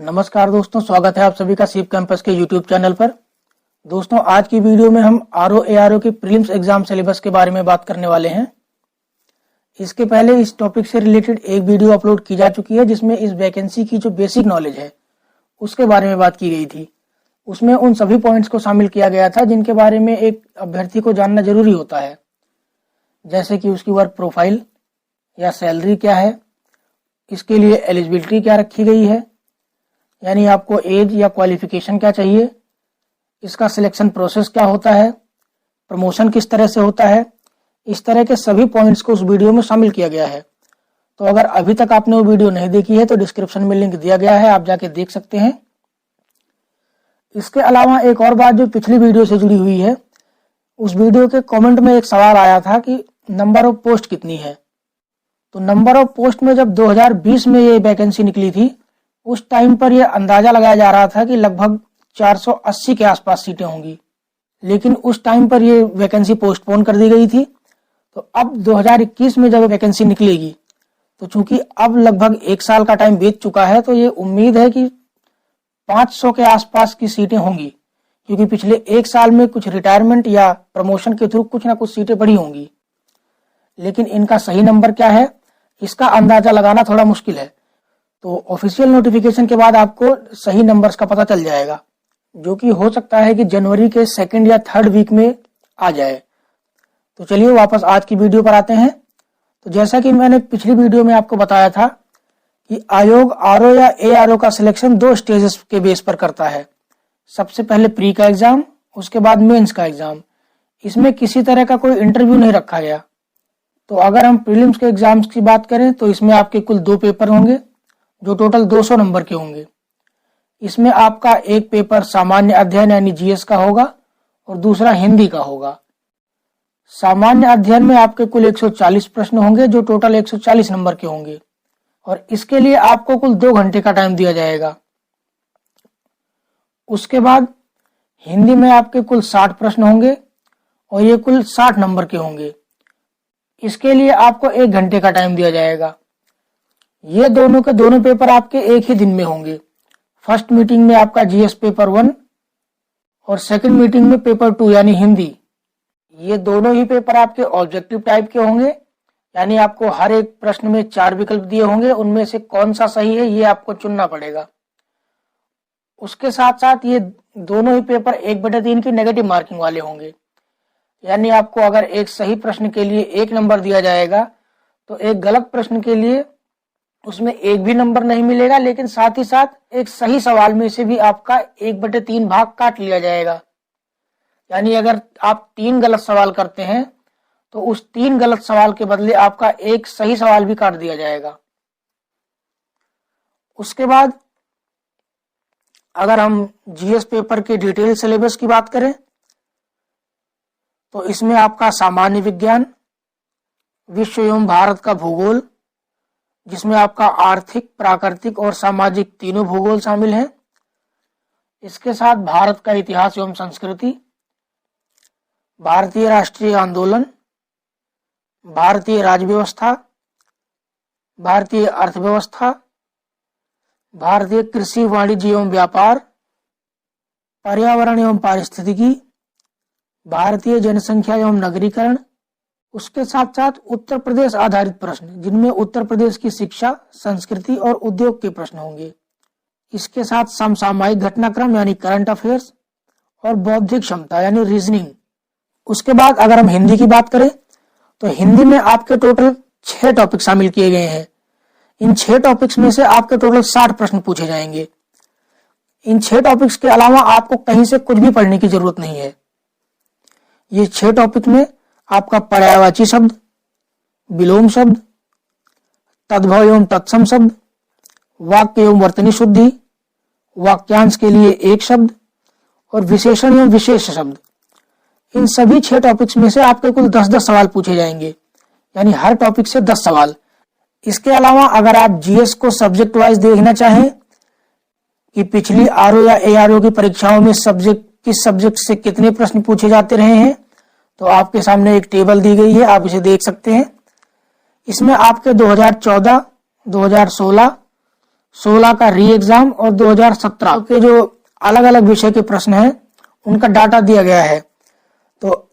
नमस्कार दोस्तों, स्वागत है आप सभी का सीप कैंपस के यूट्यूब चैनल पर। दोस्तों, आज की वीडियो में हम आरओ एआरओ की प्रीलिम्स एग्जाम सिलेबस के बारे में बात करने वाले हैं। इसके पहले इस टॉपिक से रिलेटेड एक वीडियो अपलोड की जा चुकी है जिसमें इस वैकेंसी की जो बेसिक नॉलेज है उसके बारे में बात की गई थी। उसमें उन सभी पॉइंट्स को शामिल किया गया था जिनके बारे में एक अभ्यर्थी को जानना जरूरी होता है, जैसे कि उसकी वर्क प्रोफाइल या सैलरी क्या है, इसके लिए एलिजिबिलिटी क्या रखी गई है, यानी आपको एज या क्वालिफिकेशन क्या चाहिए, इसका सिलेक्शन प्रोसेस क्या होता है, प्रमोशन किस तरह से होता है। इस तरह के सभी पॉइंट्स को उस वीडियो में शामिल किया गया है। तो अगर अभी तक आपने वो वीडियो नहीं देखी है तो डिस्क्रिप्शन में लिंक दिया गया है, आप जाके देख सकते हैं। इसके अलावा एक और बात जो पिछली वीडियो से जुड़ी हुई है, उस वीडियो के कमेंट में एक सवाल आया था कि नंबर ऑफ पोस्ट कितनी है। तो नंबर ऑफ पोस्ट में जब 2020 में ये वैकेंसी निकली थी, उस टाइम पर यह अंदाजा लगाया जा रहा था कि लगभग 480 के आसपास सीटें होंगी, लेकिन उस टाइम पर यह वैकेंसी पोस्टपोन कर दी गई थी। तो अब 2021 में जब वैकेंसी निकलेगी, तो चूंकि अब लगभग एक साल का टाइम बीत चुका है, तो ये उम्मीद है कि 500 के आसपास की सीटें होंगी, क्योंकि पिछले एक साल में कुछ रिटायरमेंट या प्रमोशन के थ्रू कुछ ना कुछ सीटें बढ़ी होंगी। लेकिन इनका सही नंबर क्या है, इसका अंदाजा लगाना थोड़ा मुश्किल है। तो ऑफिशियल नोटिफिकेशन के बाद आपको सही नंबर्स का पता चल जाएगा, जो कि हो सकता है कि जनवरी के 2nd या 3rd वीक में आ जाए। तो चलिए वापस आज की वीडियो पर आते हैं। तो जैसा कि मैंने पिछली वीडियो में आपको बताया था कि आयोग आरओ या एआरओ का सिलेक्शन 2 स्टेजेस के बेस पर करता है। सबसे पहले प्री का एग्जाम, उसके बाद मेंस का एग्जाम। इसमें किसी तरह का कोई इंटरव्यू नहीं रखा गया। तो अगर हम प्रीलिम्स के एग्जाम्स की बात करें तो इसमें आपके कुल 2 पेपर होंगे जो टोटल 200 नंबर के होंगे। इसमें आपका एक पेपर सामान्य अध्ययन यानी जीएस का होगा और दूसरा हिंदी का होगा। सामान्य अध्ययन में आपके कुल 140 प्रश्न होंगे जो टोटल 140 नंबर के होंगे और इसके लिए आपको कुल 2 घंटे का टाइम दिया जाएगा। उसके बाद हिंदी में आपके कुल 60 प्रश्न होंगे और ये कुल 60 नंबर के होंगे। इसके लिए आपको 1 घंटे का टाइम दिया जाएगा। ये दोनों के दोनों पेपर आपके एक ही दिन में होंगे। फर्स्ट मीटिंग में आपका जीएस पेपर 1 और सेकंड मीटिंग में पेपर 2 यानी हिंदी। ये दोनों ही पेपर आपके ऑब्जेक्टिव टाइप के होंगे, यानी आपको हर एक प्रश्न में 4 विकल्प दिए होंगे, उनमें से कौन सा सही है ये आपको चुनना पड़ेगा। उसके साथ साथ ये दोनों ही पेपर 1/3 की नेगेटिव मार्किंग वाले होंगे, यानी आपको अगर एक सही प्रश्न के लिए 1 नंबर दिया जाएगा तो एक गलत प्रश्न के लिए उसमें 1 भी नंबर नहीं मिलेगा, लेकिन साथ ही साथ एक सही सवाल में से भी आपका 1/3 भाग काट लिया जाएगा। यानी अगर आप 3 गलत सवाल करते हैं तो उस 3 गलत सवाल के बदले आपका एक सही सवाल भी काट दिया जाएगा। उसके बाद अगर हम जीएस पेपर के डिटेल सिलेबस की बात करें तो इसमें आपका सामान्य विज्ञान, विश्व एवं भारत का भूगोल, जिसमें आपका आर्थिक, प्राकृतिक और सामाजिक तीनों भूगोल शामिल हैं। इसके साथ भारत का इतिहास एवं संस्कृति, भारतीय राष्ट्रीय आंदोलन, भारतीय राज्य व्यवस्था, भारतीय अर्थव्यवस्था, भारतीय कृषि, वाणिज्य एवं व्यापार, पर्यावरण एवं पारिस्थितिकी, भारतीय जनसंख्या एवं नगरीकरण। उसके साथ साथ उत्तर प्रदेश आधारित प्रश्न, जिनमें उत्तर प्रदेश की शिक्षा, संस्कृति और उद्योग के प्रश्न होंगे। इसके साथ समसामयिक घटनाक्रम यानी करंट अफेयर्स और बौद्धिक क्षमता यानी रीजनिंग। उसके बाद अगर हम हिंदी की बात करें तो हिंदी में आपके टोटल 6 टॉपिक शामिल किए गए हैं। इन 6 टॉपिक्स में से आपके टोटल 60 प्रश्न पूछे जाएंगे। इन 6 टॉपिक्स के अलावा आपको कहीं से कुछ भी पढ़ने की जरूरत नहीं है। ये 6 टॉपिक में आपका पर्यायवाची शब्द, विलोम शब्द, तद्भव एवं तत्सम शब्द, वाक्य एवं वर्तनी शुद्धि, वाक्यांश के लिए 1 शब्द और विशेषण एवं विशेष शब्द। इन सभी 6 टॉपिक्स में से आपके कुल 10-10 सवाल पूछे जाएंगे, यानी हर टॉपिक से 10 सवाल। इसके अलावा अगर आप जीएस को सब्जेक्ट वाइज देखना चाहें कि पिछली आरओ या एआरओ की परीक्षाओं में किस सब्जेक्ट से कितने प्रश्न पूछे जाते रहे हैं, तो आपके सामने एक टेबल दी गई है, आप इसे देख सकते हैं। इसमें आपके 2014, 2016, 16 का री एग्जाम और 2017 के जो अलग अलग विषय के प्रश्न हैं उनका डाटा दिया गया है। तो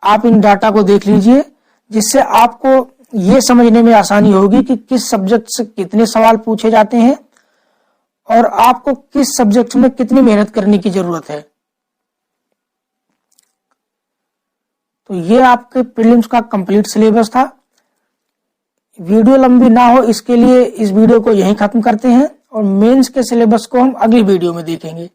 आप इन डाटा को देख लीजिए, जिससे आपको ये समझने में आसानी होगी कि किस सब्जेक्ट से कितने सवाल पूछे जाते हैं और आपको किस सब्जेक्ट में कितनी मेहनत करने की जरूरत है। तो ये आपके प्रीलिम्स का कंप्लीट सिलेबस था। वीडियो लंबी ना हो इसके लिए इस वीडियो को यहीं खत्म करते हैं और मेंस के सिलेबस को हम अगली वीडियो में देखेंगे।